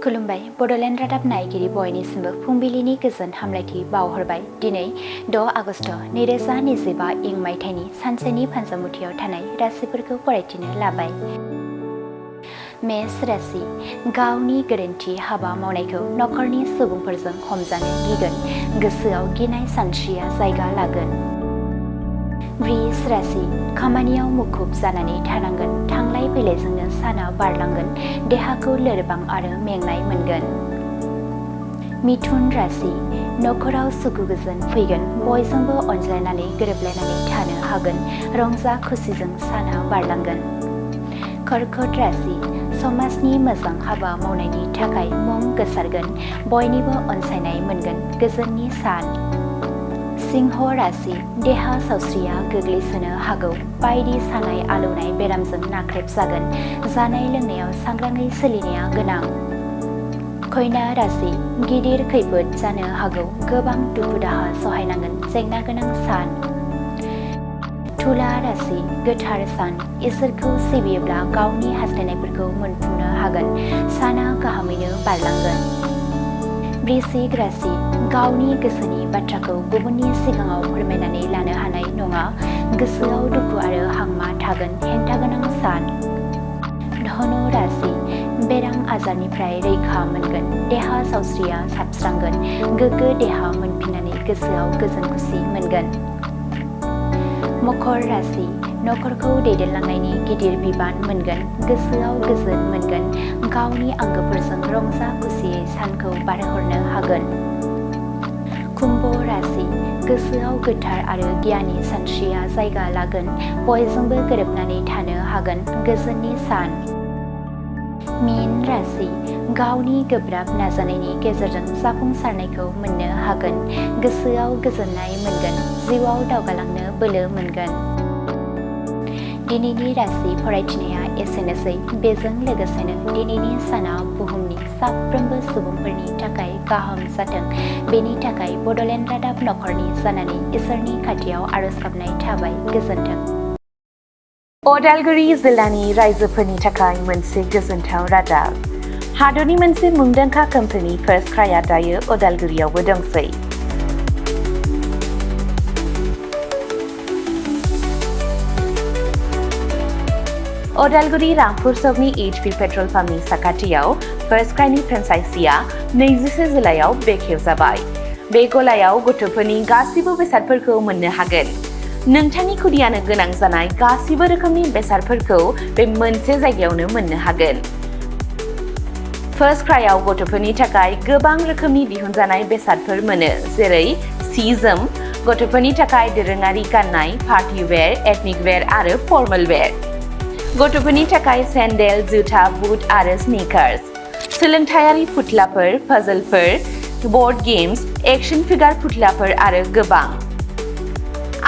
खुलुमबाय बड'लेण्ड रादाब नायगिरि बयनिसिमबो फुंबिलिनि गोजोन हामलायथि बावहरबाय। दिनै 6 आगस्ट 2025 इं मायथाइनि सानसेनि फानजामुथियाव थानाय राशिफोरखौ फरायथिनो लाबाय। मेष राशि गावनि गोरोन्थि हाबा मावनायखौ नखरनि सुबुंफोरजों हमजानो गिगोन, गोसोआव गिनाय सानस्रिया जायगा लागोन। वृष राशि खामानियाव मुखुब जानानै थानांगोन, थांलाय फैलायजोंनो साना बारलांगोन, देहाखौ लोरबां आरो मेंनाय मोनगोन। मिथुन राशि नखराव सुखु गोजोन फैगोन, बयजोंबो अनज्लायनानै गोरोबलायनानै थानो हागोन, रंजा खुसिजों साना बारलांगोन। कर्कट राशि समाजनि मोजां हाबा मावनायनि थाखाय मुं गोसारगोन, बयनिबो अनसायनाय मोनगोन, गोजोननि सान। सिंह राशि देहा सावस्रिया गोग्लैसोनो हागौ, बायदि सानाय आलौनाय बेरामजों नाख्रेबजागोन, जानाय लोंनायाव सांग्राङै सोलिनाया गोनां। कन्या राशि गिदिर खैफोद जानो हागौ, गोबां दुखु दाहा सहायनांगोन, जेंना गोनां सान। तुला राशि गोथार सान, इसोरखौ सिबियोब्ला गावनि हास्थायनायफोरखौ मोनफुंनो हागोन, साना गाहामैनो बारलांगोन। वृश्चिक राशि गावनि गोसोनि बाथ्राखौ गुबुननि सिगाङाव फोरमायनानै लानो हानाय नङा, गोसोआव दुखु आरो हांमा थागोन, हेंथा गोनां सान। धनु राशि बेराम आजारनिफ्राय रैखा मोनगोन, देहा सावस्रिया साबस्रांगोन, गोग्गो देहा मोनफिननानै गोसोआव गोजोन खुसि मोनगोन। मकर राशि नखरखौ दैदेनलांनायनि गिदिर बिबान मोनगोन, गोसोआव गोजोन मोनगोन, गावनि आंगोफोरजों रंजा खुसियै सानखौ बारहोहरनो हागोन। कुम्भ राशि गोसोआव गोथार आरो गियानि सानस्रिया जायगा लागोन, बयजोंबो गोरोबनानै थानो हागोन, गोजोननि सान। मीन राशि गावनि गोब्राब नाजानायनि गेजेरजों जाफुंसारनायखौ मोननो हागोन, गोसोआव गोजोननाय मोनगोन, जिउआव दावगालांनो बोलो मोनगोन। दिनैनि राशि फरायथिनाया एसेनोसै, बेजों लोगोसेनो दिनैनि साना बुहुमनि साफ्रोमबो सुबुंफोरनि थाखाय गाहाम जाथों, बेनि थाखाय बड'लेण्ड रादाब नखरनि जानानै इसोरनि खाथियाव आरज गाबनाय थाबाय। गोजोन्थों। अदालगुरि जिल्लानि रायजोफोरनि थाखाय मोनसे गोजोनथाव रादाब। हादरनि मोनसे मुंदांखा कम्पानि फार्स्ट क्राइआ दायो अदालगुरियावबो दंसै। अदालगुरि रामपुर सकनि HP पेट्रल पाम्पनि साखाथियाव फार्स्ट क्राइनि फ्रेन्चाइजिआ 24 जुलाइआव बेखेवजाबाय। बे गलायाव गथ'फोरनि गासिबो बेसादफोरखौ मोननो हागोन। नोंथांनि खुदियानो गोनां जानाय गासिबो रोखोमनि बेसादफोरखौ बे मोनसे जायगायावनो मोननो हागोन। फार्स्ट क्राइआव गथ'फोरनि थाखाय गोबां रोखोमनि दिहुनजानाय बेसादफोर मोनो, जेरै सि जोम, गथ'फोरनि थाखाय दोरोङारि गाननाय, पार्टी वेर, एथनिक वेर आरो फर्मेल वेर, गथ'फोरनि थाखाय सेन्डेल, जुथा, बुट आरो स्निकार्स, सोलोंथायारि फुथुलाफोर, पाजलफोर, बर्ड गेम्स, एक्शन फिगार फुथुलाफोर आरो गोबां।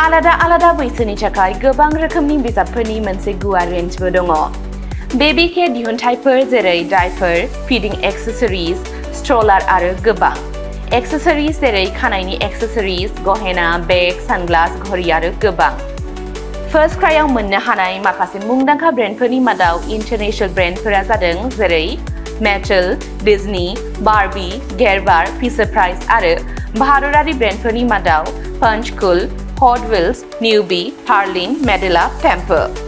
आलादा आलादा बैसोनि थाखाय गोबां रोखोमनि बिजाबफोरनि मोनसे गुवार रेन्जबो दङ। बेबी केयार दिहुनथायफोर जेरै डायपार, फिडिं एक्सेसरिज, स्ट्रलार आरो गोबां। एक्सेसरिज जेरै खानायनि एक्सेसरिज, गहेना, बेग, सानग्लास, घड़ी आरो गोबां। फार्स्ट क्राइआव मोननो हानाय माखासे मुंदांखा ब्रेन्डफोरनि मादाव इन्टारनेशनेल ब्रेन्डफोरा जादों जेरै Mattel, Disney, Barbie, Gerber, Fisher Price आरो भारतारि ब्रेन्डफोरनि मादाव पंचकुल, हट व्हील्स, निउबी, हार्लिन, मेडेला, टेम्पो।